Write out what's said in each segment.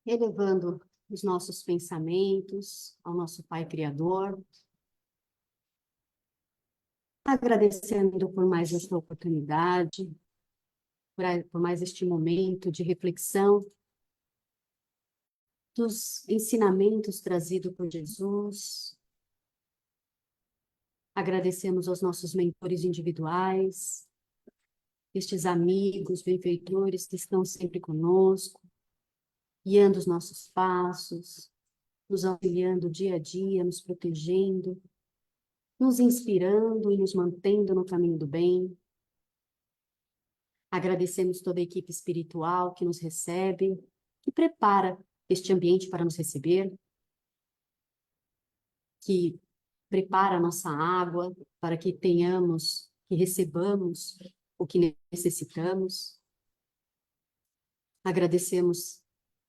elevando os nossos pensamentos ao nosso Pai Criador, agradecendo por mais esta oportunidade, por mais este momento de reflexão dos ensinamentos trazidos por Jesus. Agradecemos aos nossos mentores individuais, estes amigos, benfeitores que estão sempre conosco, guiando os nossos passos, nos auxiliando dia a dia, nos protegendo, nos inspirando e nos mantendo no caminho do bem. Agradecemos toda a equipe espiritual que nos recebe, que prepara este ambiente para nos receber, que prepara a nossa água para que tenhamos, que recebamos o que necessitamos. Agradecemos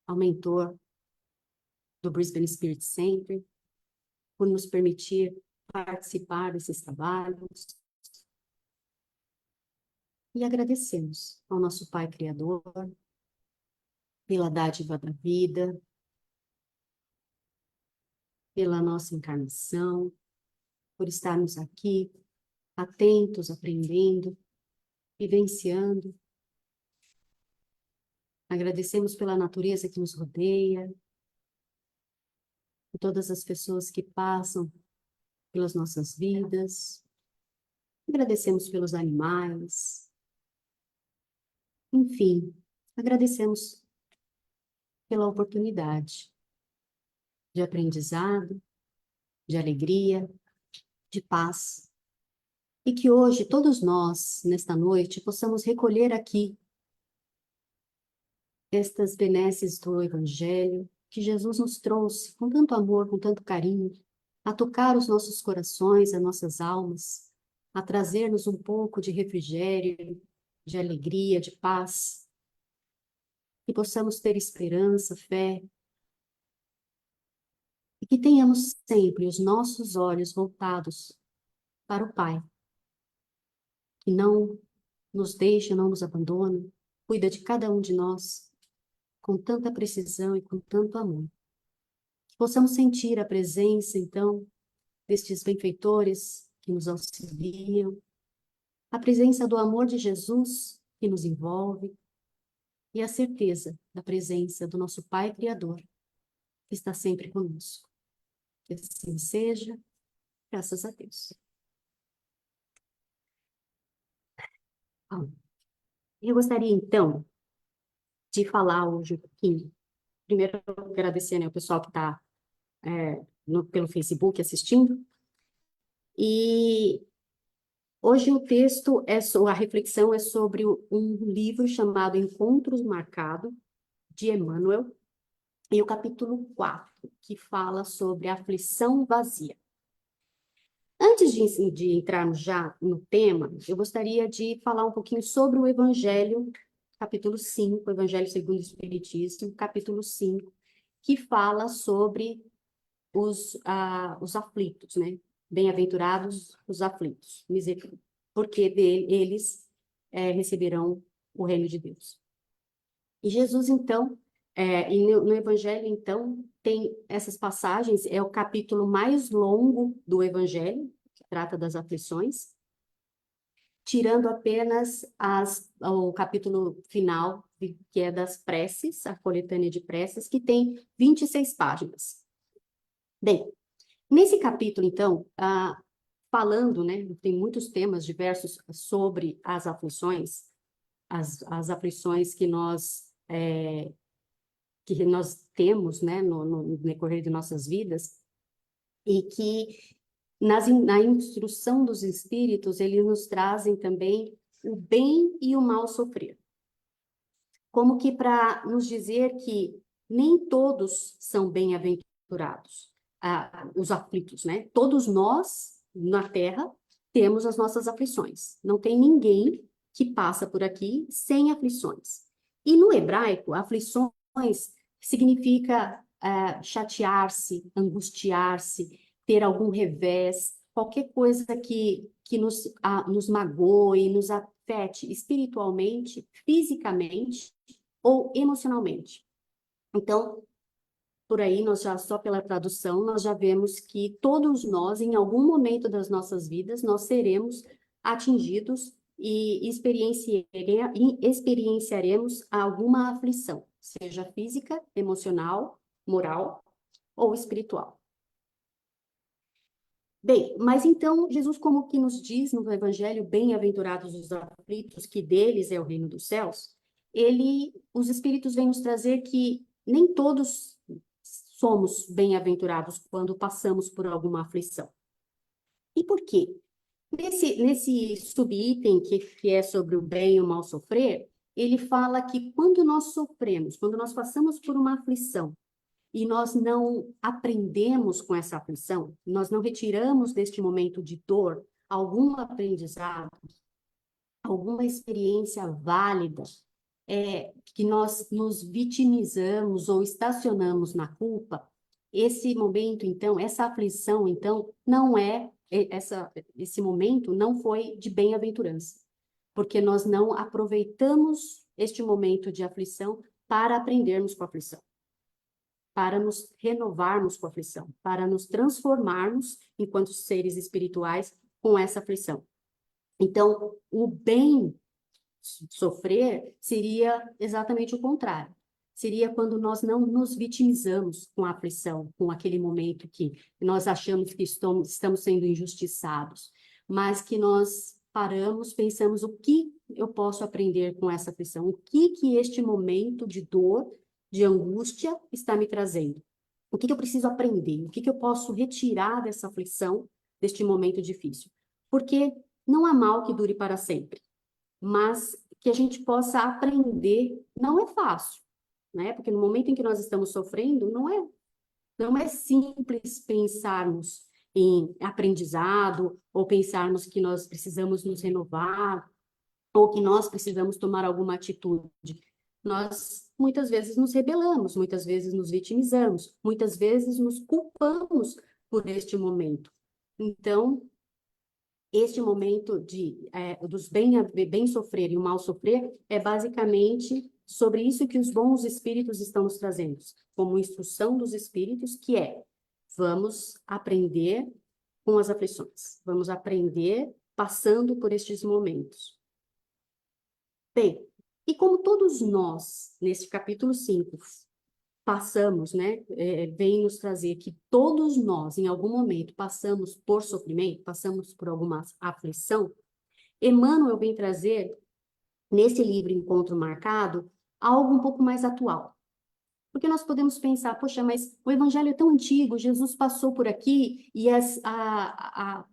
ao mentor do Brisbane Spirit Center por nos permitir participar desses trabalhos. E agradecemos ao nosso Pai Criador pela dádiva da vida, pela nossa encarnação, por estarmos aqui, atentos, aprendendo, vivenciando. Agradecemos pela natureza que nos rodeia, por todas as pessoas que passam pelas nossas vidas. Agradecemos pelos animais. Enfim, agradecemos pela oportunidade de aprendizado, de alegria, de paz. E que hoje, todos nós, nesta noite, possamos recolher aqui estas benesses do Evangelho que Jesus nos trouxe com tanto amor, com tanto carinho, a tocar os nossos corações, as nossas almas, a trazer-nos um pouco de refrigério, de alegria, de paz, que possamos ter esperança, fé, e que tenhamos sempre os nossos olhos voltados para o Pai, que não nos deixa, não nos abandona, cuida de cada um de nós com tanta precisão e com tanto amor. Que possamos sentir a presença, então, destes benfeitores que nos auxiliam, a presença do amor de Jesus que nos envolve e a certeza da presença do nosso Pai Criador, que está sempre conosco. Que assim seja, graças a Deus. Bom, eu gostaria, então, de falar hoje um pouquinho. Primeiro, agradecer, né, o pessoal que está pelo Facebook assistindo. E hoje o texto, a reflexão é sobre um livro chamado Encontros Marcados, de Emmanuel, e o capítulo 4, que fala sobre a aflição vazia. Antes de entrarmos já no tema, eu gostaria de falar um pouquinho sobre o Evangelho, capítulo 5, Evangelho segundo o Espiritismo, capítulo 5, que fala sobre os aflitos, né? Bem-aventurados os aflitos, porque eles receberão o reino de Deus. E Jesus, então, e no Evangelho, então, tem essas passagens, é o capítulo mais longo do Evangelho, que trata das aflições, tirando apenas o capítulo final, que é das preces, a coletânea de preces, que tem 26 páginas. Bem, nesse capítulo, então, falando, né, tem muitos temas diversos sobre as aflições, as aflições que nós temos, né, no decorrer de nossas vidas, e que na instrução dos espíritos, eles nos trazem também o bem e o mal sofrer. Como que para nos dizer que nem todos são bem-aventurados, os aflitos, né? Todos nós, na Terra, temos as nossas aflições. Não tem ninguém que passa por aqui sem aflições. E no hebraico, aflições significa chatear-se, angustiar-se, ter algum revés, qualquer coisa que nos magoe, nos afete espiritualmente, fisicamente ou emocionalmente. Então, por aí, nós já, só pela tradução, nós já vemos que todos nós, em algum momento das nossas vidas, nós seremos atingidos e experienciaremos alguma aflição, seja física, emocional, moral ou espiritual. Bem, mas então, Jesus, como que nos diz no Evangelho, bem-aventurados os aflitos, que deles é o reino dos céus, os Espíritos vêm nos trazer que nem todos somos bem-aventurados quando passamos por alguma aflição. E por quê? Nesse subitem que é sobre o bem e o mal sofrer, ele fala que quando nós sofremos, quando nós passamos por uma aflição, e nós não aprendemos com essa aflição, nós não retiramos deste momento de dor algum aprendizado, alguma experiência válida, que nós nos vitimizamos ou estacionamos na culpa, esse momento, então, essa aflição, então, não esse momento não foi de bem-aventurança, porque nós não aproveitamos este momento de aflição para aprendermos com a aflição, para nos renovarmos com a aflição, para nos transformarmos enquanto seres espirituais com essa aflição. Então, o bem sofrer seria exatamente o contrário. Seria quando nós não nos vitimizamos com a aflição, com aquele momento que nós achamos que estamos sendo injustiçados, mas que nós paramos, pensamos o que eu posso aprender com essa aflição, o que este momento de dor, de angústia está me trazendo. O que eu preciso aprender? O que eu posso retirar dessa aflição, deste momento difícil? Porque não há mal que dure para sempre, mas que a gente possa aprender, não é fácil, né? Porque no momento em que nós estamos sofrendo, não é simples pensarmos em aprendizado, ou pensarmos que nós precisamos nos renovar, ou que nós precisamos tomar alguma atitude. Nós muitas vezes nos rebelamos, muitas vezes nos vitimizamos, muitas vezes nos culpamos por este momento. Então, este momento dos bem sofrer e o mal sofrer é basicamente sobre isso que os bons espíritos estão nos trazendo, como instrução dos espíritos, que vamos aprender com as aflições, vamos aprender passando por estes momentos. Bem, e como todos nós, nesse capítulo 5, passamos, né, vem nos trazer que todos nós, em algum momento, passamos por sofrimento, passamos por alguma aflição, Emmanuel vem trazer, nesse livro Encontro Marcado, algo um pouco mais atual. Porque nós podemos pensar, poxa, mas o evangelho é tão antigo, Jesus passou por aqui e a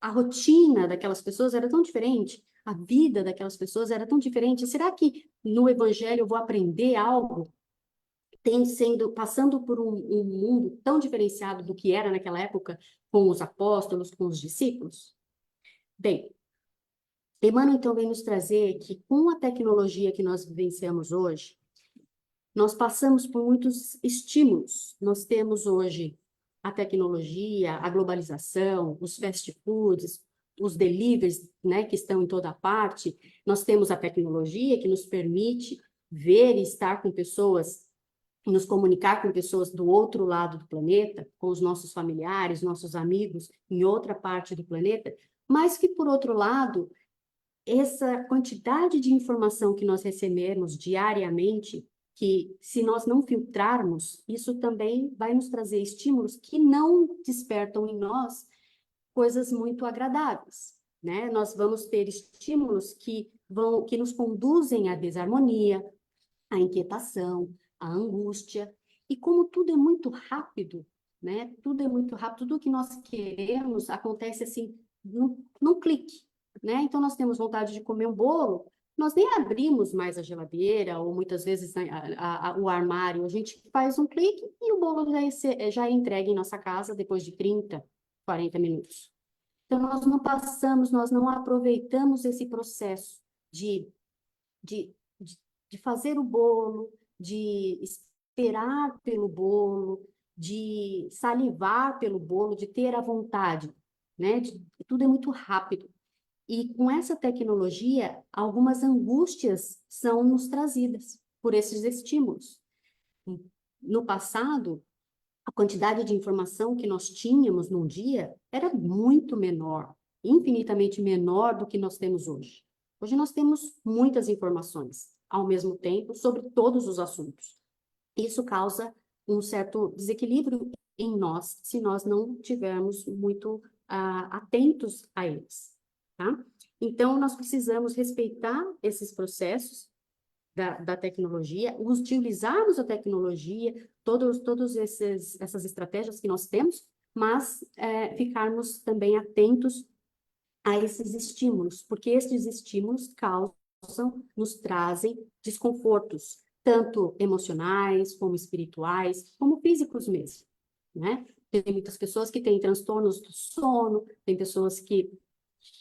rotina daquelas pessoas era tão diferente, a vida daquelas pessoas era tão diferente. Será que no evangelho eu vou aprender algo passando por um mundo tão diferenciado do que era naquela época com os apóstolos, com os discípulos? Bem, Emmanuel então vem nos trazer que com a tecnologia que nós vivenciamos hoje, nós passamos por muitos estímulos. Nós temos hoje a tecnologia, a globalização, os fast foods, os deliveries, né, que estão em toda parte. Nós temos a tecnologia que nos permite ver e estar com pessoas, nos comunicar com pessoas do outro lado do planeta, com os nossos familiares, nossos amigos em outra parte do planeta, mas que, por outro lado, essa quantidade de informação que nós recebemos diariamente, que se nós não filtrarmos, isso também vai nos trazer estímulos que não despertam em nós coisas muito agradáveis, né? Nós vamos ter estímulos que nos conduzem à desarmonia, à inquietação, à angústia. E como tudo é muito rápido, né? Tudo é muito rápido, tudo que nós queremos acontece assim, num clique, né? Então, nós temos vontade de comer um bolo, nós nem abrimos mais a geladeira, ou muitas vezes, né, o armário, a gente faz um clique e o bolo já é entregue em nossa casa depois de 30, 40 minutos. Então, nós não aproveitamos esse processo de, de, de, de fazer o bolo, de esperar pelo bolo, de salivar pelo bolo, de ter a vontade, né? Tudo é muito rápido. E com essa tecnologia, algumas angústias são nos trazidas por esses estímulos. No passado, a quantidade de informação que nós tínhamos num dia era muito menor, infinitamente menor do que nós temos hoje. Hoje nós temos muitas informações, ao mesmo tempo, sobre todos os assuntos. Isso causa um certo desequilíbrio em nós, se nós não tivermos muito atentos a eles, tá? Então, nós precisamos respeitar esses processos da tecnologia, utilizarmos a tecnologia, todos essas estratégias que nós temos, mas ficarmos também atentos a esses estímulos, porque esses estímulos nos trazem desconfortos, tanto emocionais, como espirituais, como físicos mesmo, né? Tem muitas pessoas que têm transtornos do sono, tem pessoas que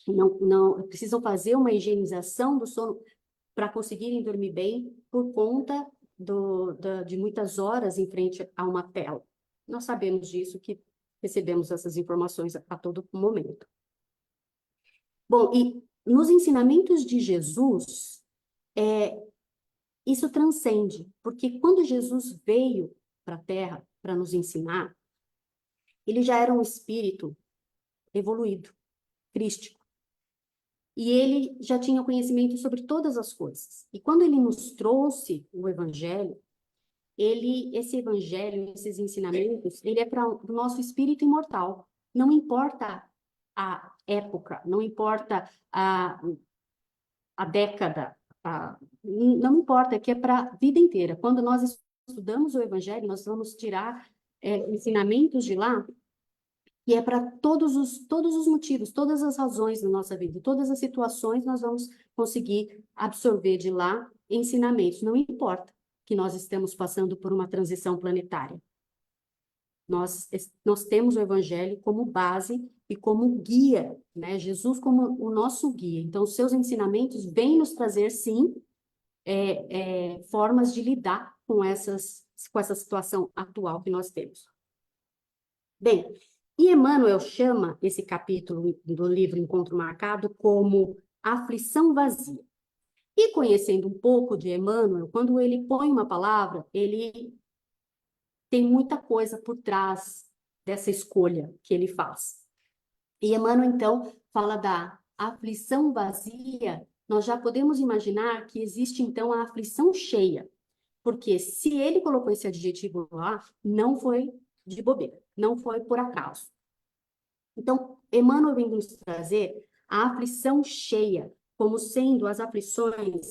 não precisam fazer uma higienização do sono para conseguirem dormir bem por conta de muitas horas em frente a uma tela. Nós sabemos disso, que recebemos essas informações a todo momento. Bom, e nos ensinamentos de Jesus, isso transcende, porque quando Jesus veio para a Terra para nos ensinar, ele já era um espírito evoluído, crístico. E ele já tinha conhecimento sobre todas as coisas. E quando ele nos trouxe o Evangelho, esse Evangelho, esses ensinamentos, ele é para o nosso espírito imortal. Não importa a época, não importa a década, não importa, que é para a vida inteira. Quando nós estudamos o Evangelho, nós vamos tirar ensinamentos de lá, e é para todos os motivos, todas as razões da nossa vida, todas as situações, nós vamos conseguir absorver de lá ensinamentos. Não importa que nós estamos passando por uma transição planetária. Nós temos o Evangelho como base e como guia, né? Jesus como o nosso guia. Então, os seus ensinamentos vêm nos trazer, sim, formas de lidar com essa situação atual que nós temos. Bem, e Emmanuel chama esse capítulo do livro Encontro Marcado como aflição vazia. E conhecendo um pouco de Emmanuel, quando ele põe uma palavra, ele tem muita coisa por trás dessa escolha que ele faz. E Emmanuel, então, fala da aflição vazia. Nós já podemos imaginar que existe, então, a aflição cheia. Porque se ele colocou esse adjetivo lá, não foi de bobeira, não foi por acaso. Então, Emmanuel vem nos trazer a aflição cheia, como sendo as aflições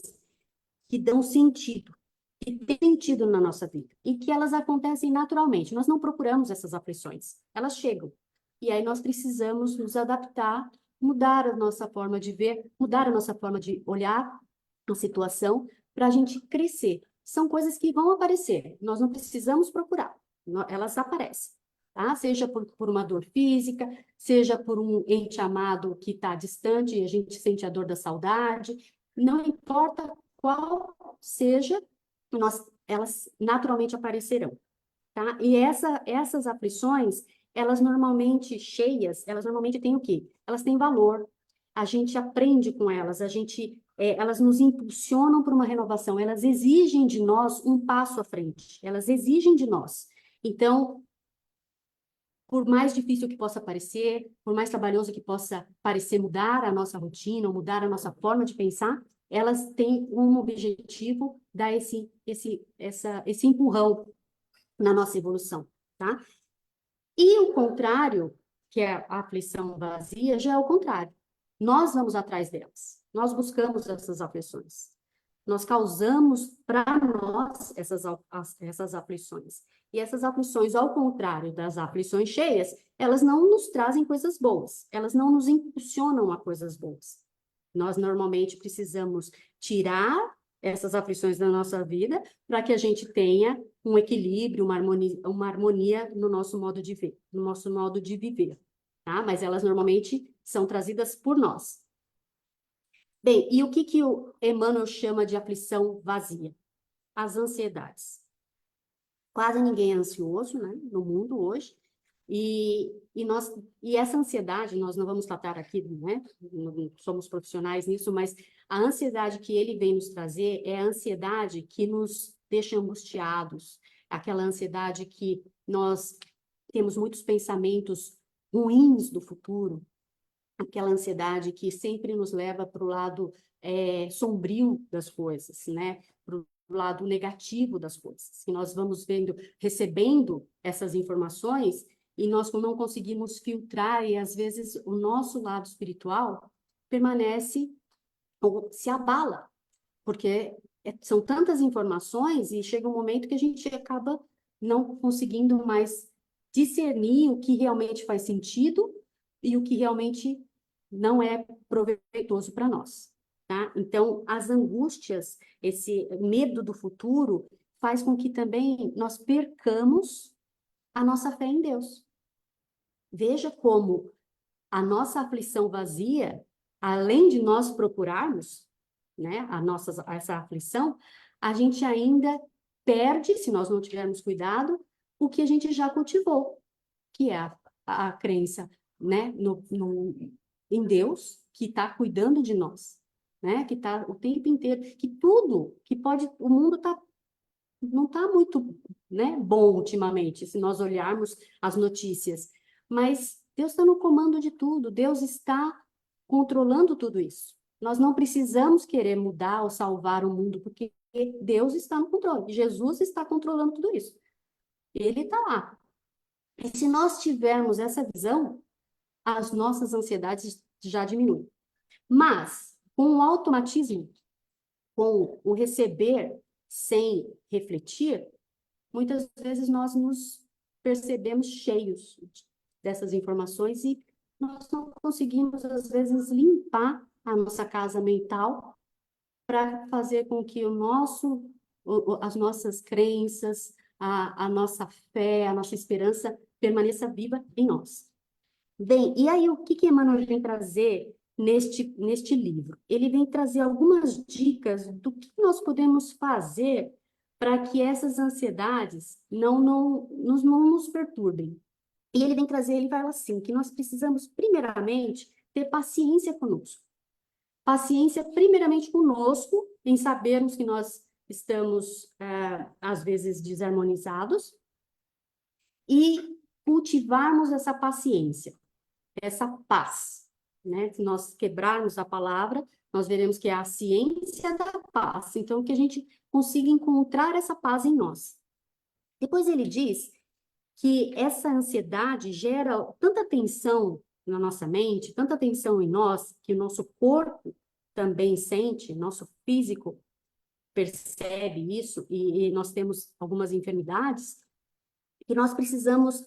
que dão sentido, que têm sentido na nossa vida, e que elas acontecem naturalmente. Nós não procuramos essas aflições, elas chegam. E aí nós precisamos nos adaptar, mudar a nossa forma de ver, mudar a nossa forma de olhar a situação, para a gente crescer. São coisas que vão aparecer, nós não precisamos procurar, elas aparecem. Tá? Seja por uma dor física, seja por um ente amado que está distante e a gente sente a dor da saudade, não importa qual seja, elas naturalmente aparecerão. Tá? E essas aflições, elas normalmente cheias, elas normalmente têm o quê? Elas têm valor. A gente aprende com elas, elas nos impulsionam para uma renovação, elas exigem de nós um passo à frente, elas exigem de nós. Então, por mais difícil que possa parecer, por mais trabalhoso que possa parecer mudar a nossa rotina, ou mudar a nossa forma de pensar, elas têm um objetivo, dar esse empurrão na nossa evolução, tá? E o contrário, que é a aflição vazia, já é o contrário. Nós vamos atrás delas, nós buscamos essas aflições. Nós causamos para nós essas aflições. E essas aflições, ao contrário das aflições cheias, elas não nos trazem coisas boas, elas não nos impulsionam a coisas boas. Nós normalmente precisamos tirar essas aflições da nossa vida para que a gente tenha um equilíbrio, uma harmonia no nosso modo de ver, no nosso modo de viver, tá? Mas elas normalmente são trazidas por nós. Bem, e o que o Emmanuel chama de aflição vazia? As ansiedades. Quase ninguém é ansioso, né, no mundo hoje, e essa ansiedade, nós não vamos tratar aqui, né, não somos profissionais nisso, mas a ansiedade que ele vem nos trazer é a ansiedade que nos deixa angustiados, aquela ansiedade que nós temos muitos pensamentos ruins do futuro, aquela ansiedade que sempre nos leva para o lado sombrio das coisas, né? Para o lado negativo das coisas. E nós vamos vendo, recebendo essas informações e nós não conseguimos filtrar e às vezes o nosso lado espiritual permanece ou se abala, porque são tantas informações e chega um momento que a gente acaba não conseguindo mais discernir o que realmente faz sentido e o que realmente não é proveitoso para nós, tá? Então, as angústias, esse medo do futuro, faz com que também nós percamos a nossa fé em Deus. Veja como a nossa aflição vazia, além de nós procurarmos, né, essa aflição, a gente ainda perde, se nós não tivermos cuidado, o que a gente já cultivou, que é a crença, né, em Deus, que está cuidando de nós, né, que está o tempo inteiro, que tudo, que pode, o mundo não está muito, né, bom ultimamente, se nós olharmos as notícias, mas Deus está no comando de tudo, Deus está controlando tudo isso. Nós não precisamos querer mudar ou salvar o mundo, porque Deus está no controle, Jesus está controlando tudo isso. Ele está lá. E se nós tivermos essa visão, as nossas ansiedades já diminuem. Mas, com o automatismo, com o receber sem refletir, muitas vezes nós nos percebemos cheios dessas informações e nós não conseguimos, às vezes, limpar a nossa casa mental para fazer com que as nossas crenças, a nossa fé, a nossa esperança permaneça viva em nós. Bem, e aí o que Emmanuel vem trazer neste livro? Ele vem trazer algumas dicas do que nós podemos fazer para que essas ansiedades não nos perturbem. E ele vem trazer, ele fala assim, que nós precisamos, primeiramente, ter paciência conosco. Paciência, primeiramente, conosco, em sabermos que nós estamos, às vezes, desarmonizados, e cultivarmos essa paciência, essa paz, né? Se nós quebrarmos a palavra, nós veremos que é a ciência da paz. Então, que a gente consiga encontrar essa paz em nós. Depois ele diz que essa ansiedade gera tanta tensão na nossa mente, tanta tensão em nós, que o nosso corpo também sente, nosso físico percebe isso, e nós temos algumas enfermidades, que nós precisamos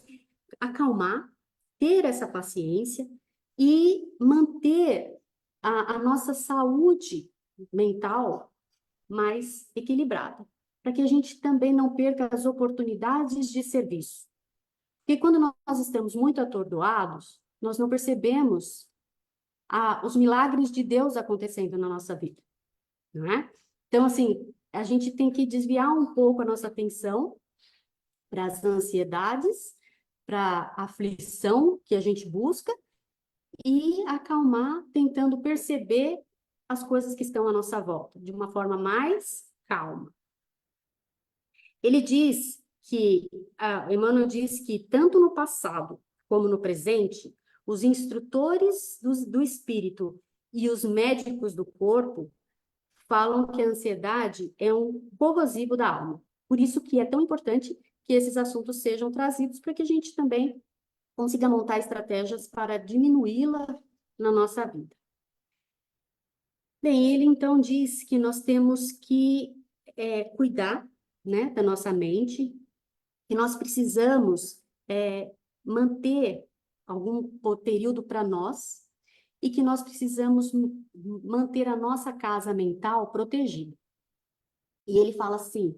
acalmar, ter essa paciência e manter a nossa saúde mental mais equilibrada, para que a gente também não perca as oportunidades de serviço. Porque quando nós estamos muito atordoados, nós não percebemos os milagres de Deus acontecendo na nossa vida, não é? Então, assim, a gente tem que desviar um pouco a nossa atenção para as ansiedades, para a aflição que a gente busca e acalmar, tentando perceber as coisas que estão à nossa volta de uma forma mais calma. Ele diz que, Emmanuel diz que tanto no passado como no presente, os instrutores do espírito e os médicos do corpo falam que a ansiedade é um corrosivo da alma. Por isso que é tão importante que esses assuntos sejam trazidos para que a gente também consiga montar estratégias para diminuí-la na nossa vida. Bem, ele então diz que nós temos que cuidar, né, da nossa mente, que nós precisamos manter algum período para nós e que nós precisamos manter a nossa casa mental protegida. E ele fala assim,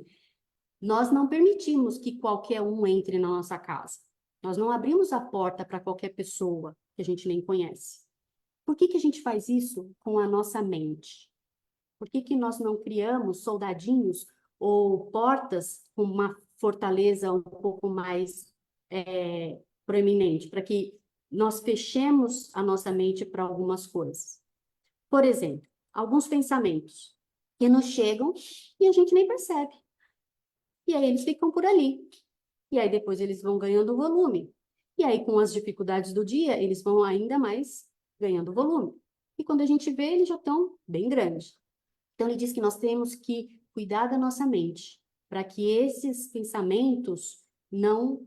nós não permitimos que qualquer um entre na nossa casa. Nós não abrimos a porta para qualquer pessoa que a gente nem conhece. Por que a gente faz isso com a nossa mente? Por que nós não criamos soldadinhos ou portas com uma fortaleza um pouco mais proeminente, para que nós fechemos a nossa mente para algumas coisas? Por exemplo, alguns pensamentos que nos chegam e a gente nem percebe. E aí eles ficam por ali. E aí depois eles vão ganhando volume. E aí, com as dificuldades do dia, eles vão ainda mais ganhando volume. E quando a gente vê, eles já estão bem grandes. Então, ele diz que nós temos que cuidar da nossa mente, para que esses pensamentos não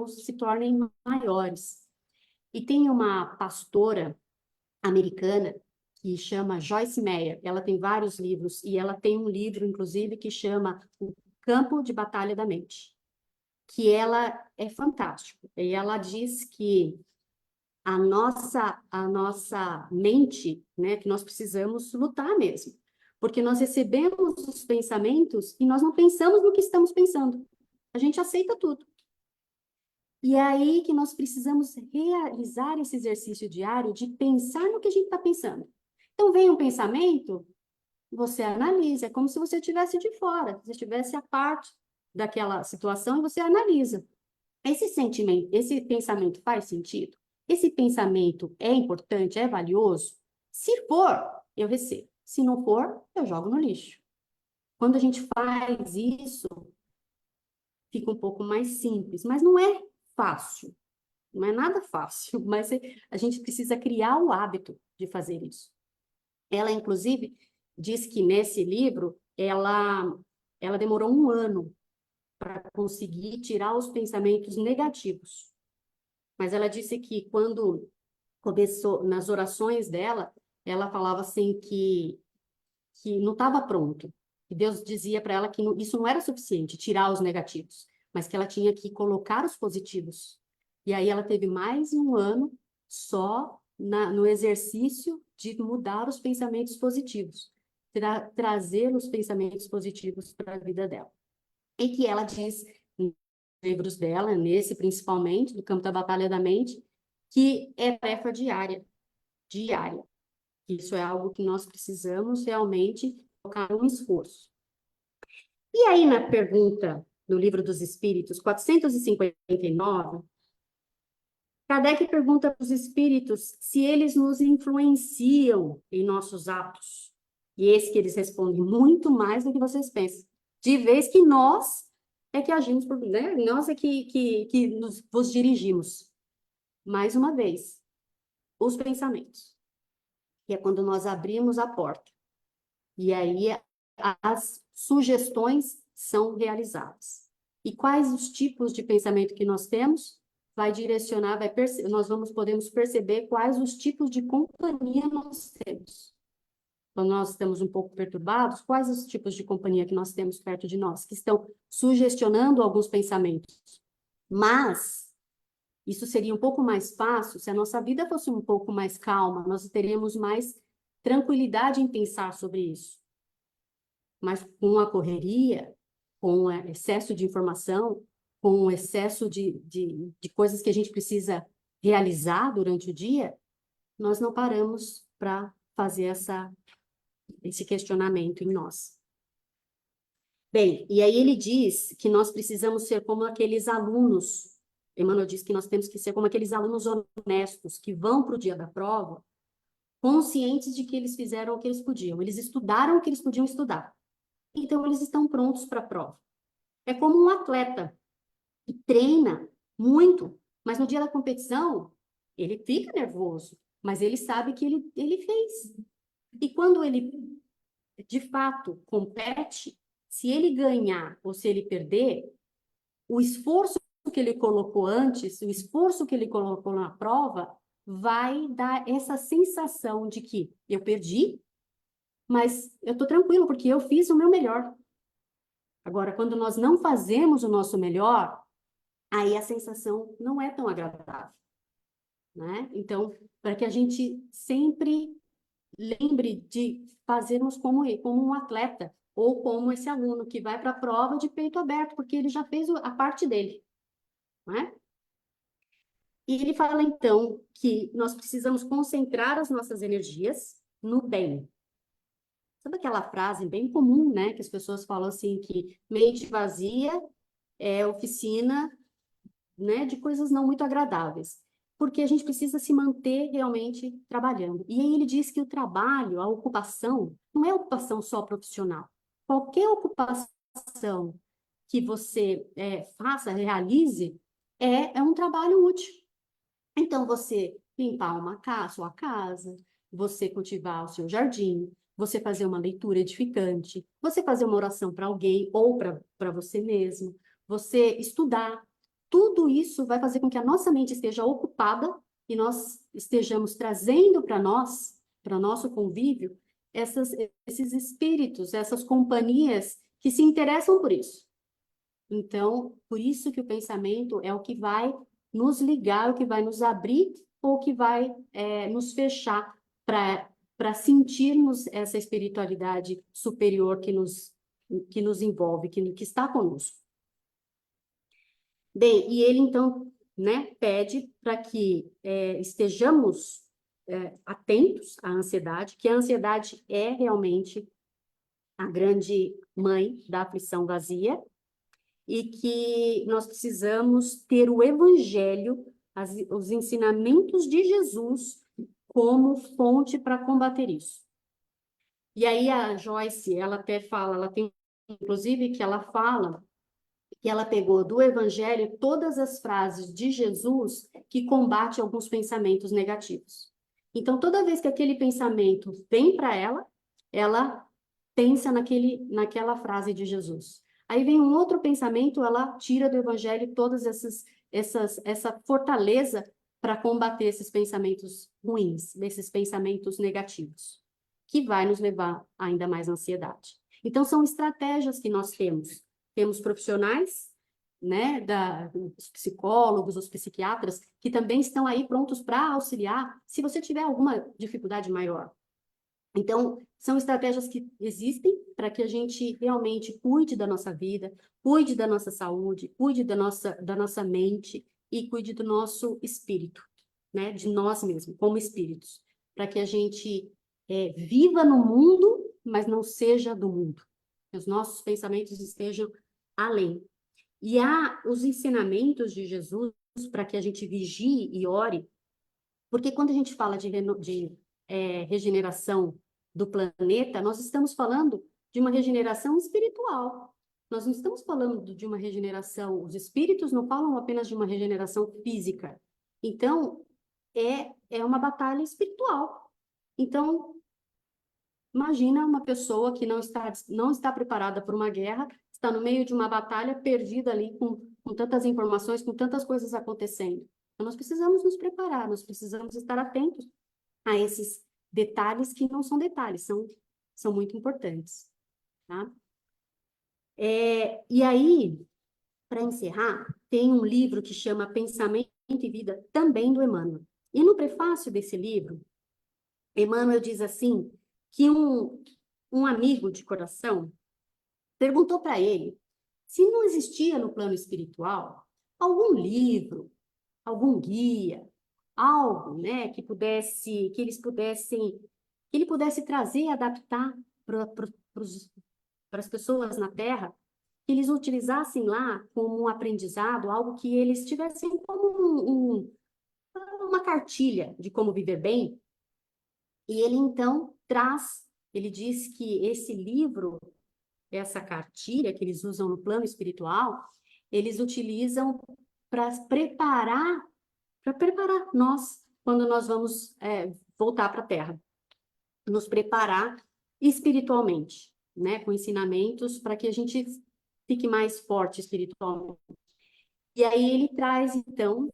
se tornem maiores. E tem uma pastora americana que chama Joyce Meyer. Ela tem vários livros, e ela tem um livro, inclusive, que chama O Campo de Batalha da Mente, que ela é fantástico. E ela diz que a nossa mente, né, que nós precisamos lutar mesmo, porque nós recebemos os pensamentos e nós não pensamos no que estamos pensando. A gente aceita tudo. E é aí que nós precisamos realizar esse exercício diário de pensar no que a gente está pensando. Então, vem um pensamento, você analisa, é como se você estivesse de fora, você estivesse a parte daquela situação e você analisa. Esse sentimento, esse pensamento faz sentido? Esse pensamento é importante, é valioso? Se for, eu recebo. Se não for, eu jogo no lixo. Quando a gente faz isso, fica um pouco mais simples, mas não é fácil. Não é nada fácil, mas a gente precisa criar o hábito de fazer isso. Ela, inclusive, diz que nesse livro, ela demorou 1 ano para conseguir tirar os pensamentos negativos. Mas ela disse que quando começou, nas orações dela, ela falava assim que não estava pronto. E Deus dizia para ela que isso não era suficiente, tirar os negativos, mas que ela tinha que colocar os positivos. E aí ela teve mais 1 ano só no exercício de mudar os pensamentos positivos, trazer os pensamentos positivos para a vida dela. E que ela diz nos livros dela, nesse principalmente, do Campo da Batalha da Mente, que é tarefa diária, diária. Isso é algo que nós precisamos realmente colocar um esforço. E aí, na pergunta do Livro dos Espíritos, 459, Kardec pergunta para os espíritos se eles nos influenciam em nossos atos. E esse que eles respondem, muito mais do que vocês pensam. De vez que nós é que agimos por, né? Nós é que vos dirigimos. Mais uma vez, os pensamentos. Que é quando nós abrimos a porta. E aí as sugestões são realizadas. E quais os tipos de pensamento que nós temos? Vai direcionar, nós podemos perceber quais os tipos de companhia nós temos. Quando nós estamos um pouco perturbados, quais os tipos de companhia que nós temos perto de nós, que estão sugestionando alguns pensamentos. Mas isso seria um pouco mais fácil se a nossa vida fosse um pouco mais calma, nós teríamos mais tranquilidade em pensar sobre isso. Mas com a correria, com o excesso de informação, com o excesso de coisas que a gente precisa realizar durante o dia, nós não paramos para fazer esse questionamento em nós. Bem, e aí ele diz que nós precisamos ser como aqueles alunos, Emmanuel diz que nós temos que ser como aqueles alunos honestos que vão para o dia da prova, conscientes de que eles fizeram o que eles podiam, eles estudaram o que eles podiam estudar. Então, eles estão prontos para a prova. É como um atleta que treina muito, mas no dia da competição, ele fica nervoso, mas ele sabe que ele fez. E quando ele, de fato, compete, se ele ganhar ou se ele perder, o esforço que ele colocou antes, o esforço que ele colocou na prova, vai dar essa sensação de que eu perdi, mas eu estou tranquilo, porque eu fiz o meu melhor. Agora, quando nós não fazemos o nosso melhor, aí a sensação não é tão agradável, né? Então, para que a gente sempre lembre de fazermos como um atleta, ou como esse aluno que vai para a prova de peito aberto, porque ele já fez a parte dele, né? E ele fala, então, que nós precisamos concentrar as nossas energias no bem. Sabe aquela frase bem comum, né? Que as pessoas falam assim, que mente vazia é oficina, né, de coisas não muito agradáveis, porque a gente precisa se manter realmente trabalhando. E aí ele diz que o trabalho, a ocupação, não é ocupação só profissional. Qualquer ocupação que você faça, realize, é um trabalho útil. Então, você limpar sua casa, você cultivar o seu jardim, você fazer uma leitura edificante, você fazer uma oração para alguém ou para você mesmo, você estudar. Tudo isso vai fazer com que a nossa mente esteja ocupada e nós estejamos trazendo para o nosso convívio, esses espíritos, essas companhias que se interessam por isso. Então, por isso que o pensamento é o que vai nos ligar, o que vai nos abrir ou o que vai nos fechar para sentirmos essa espiritualidade superior que nos envolve, que está conosco. Bem, e ele então, né, pede para que estejamos atentos à ansiedade, que a ansiedade é realmente a grande mãe da aflição vazia, e que nós precisamos ter o Evangelho, os ensinamentos de Jesus como fonte para combater isso. E aí a Joyce, ela até fala, ela tem inclusive que ela fala que ela pegou do Evangelho todas as frases de Jesus que combate alguns pensamentos negativos. Então, toda vez que aquele pensamento vem para ela pensa naquela frase de Jesus. Aí vem um outro pensamento, ela tira do Evangelho todas essa fortaleza para combater esses pensamentos ruins, esses pensamentos negativos, que vai nos levar a ainda mais ansiedade. Então, são estratégias que nós temos. Temos profissionais, né, os psicólogos, os psiquiatras, que também estão aí prontos para auxiliar se você tiver alguma dificuldade maior. Então, são estratégias que existem para que a gente realmente cuide da nossa vida, cuide da nossa saúde, cuide da nossa mente e cuide do nosso espírito, né? De nós mesmos, como espíritos, para que a gente viva no mundo, mas não seja do mundo. Que os nossos pensamentos estejam além. E há os ensinamentos de Jesus para que a gente vigie e ore, porque quando a gente fala de regeneração do planeta, nós estamos falando de uma regeneração espiritual. Nós não estamos falando de uma regeneração, os espíritos não falam apenas de uma regeneração física. Então, é uma batalha espiritual. Então, imagina uma pessoa que não está preparada para uma guerra, está no meio de uma batalha, perdida ali com tantas informações, com tantas coisas acontecendo. Então, nós precisamos nos preparar, nós precisamos estar atentos a esses detalhes que não são detalhes, são muito importantes, tá? E aí, para encerrar, tem um livro que chama Pensamento e Vida, também do Emmanuel. E no prefácio desse livro, Emmanuel diz assim, que um amigo de coração perguntou para ele se não existia no plano espiritual algum livro, algum guia, algo, né, que ele pudesse trazer e adaptar para as pessoas na Terra, que eles utilizassem lá como um aprendizado, algo que eles tivessem como uma cartilha de como viver bem. E ele então ele diz que esse livro, essa cartilha que eles usam no plano espiritual, eles utilizam para preparar nós quando nós vamos voltar para a Terra, nos preparar espiritualmente, né, com ensinamentos para que a gente fique mais forte espiritualmente. E aí ele traz então um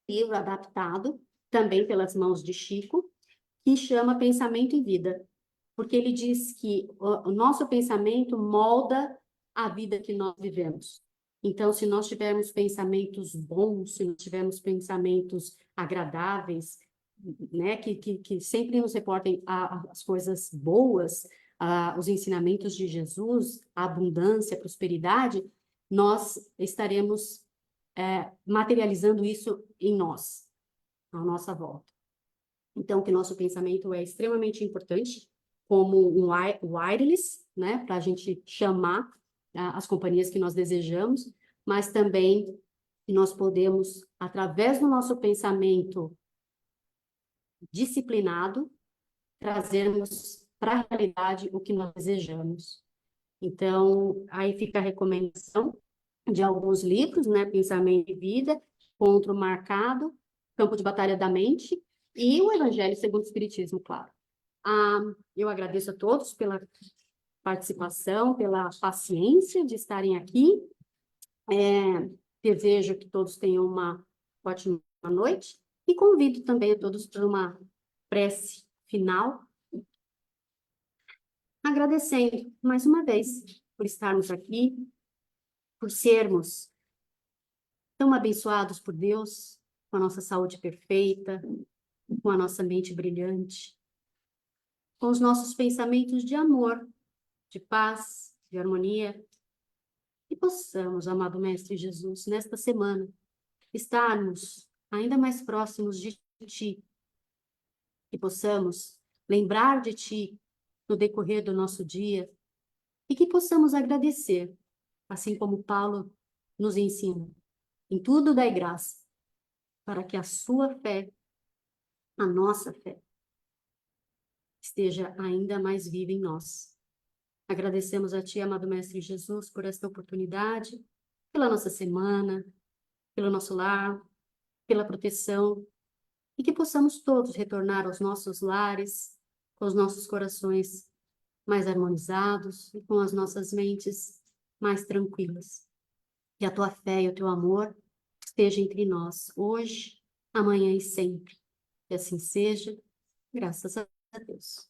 livro adaptado também pelas mãos de Chico, que chama Pensamento e Vida, porque ele diz que o nosso pensamento molda a vida que nós vivemos. Então, se nós tivermos pensamentos bons, se nós tivermos pensamentos agradáveis, né, que sempre nos reportem as coisas boas, os ensinamentos de Jesus, a abundância, a prosperidade, nós estaremos materializando isso em nós, à nossa volta. Então, que nosso pensamento é extremamente importante, como um wireless, né, para a gente chamar as companhias que nós desejamos, mas também que nós podemos, através do nosso pensamento disciplinado, trazermos para a realidade o que nós desejamos. Então, aí fica a recomendação de alguns livros, né? Pensamento e Vida, Encontro Marcado, Campo de Batalha da Mente e o Evangelho segundo o Espiritismo, claro. Eu agradeço a todos pela participação, pela paciência de estarem aqui. Desejo que todos tenham uma ótima noite e convido também a todos para uma prece final, agradecendo mais uma vez por estarmos aqui, por sermos tão abençoados por Deus, com a nossa saúde perfeita, com a nossa mente brilhante, com os nossos pensamentos de amor, de paz, de harmonia, e possamos, amado Mestre Jesus, nesta semana, estarmos ainda mais próximos de Ti, que possamos lembrar de Ti no decorrer do nosso dia e que possamos agradecer, assim como Paulo nos ensina, em tudo dai graça, para que a sua fé, a nossa fé, esteja ainda mais viva em nós. Agradecemos a Ti, amado Mestre Jesus, por esta oportunidade, pela nossa semana, pelo nosso lar, pela proteção, e que possamos todos retornar aos nossos lares, com os nossos corações mais harmonizados e com as nossas mentes mais tranquilas. Que a Tua fé e o Teu amor esteja entre nós, hoje, amanhã e sempre. Que assim seja, graças a Deus.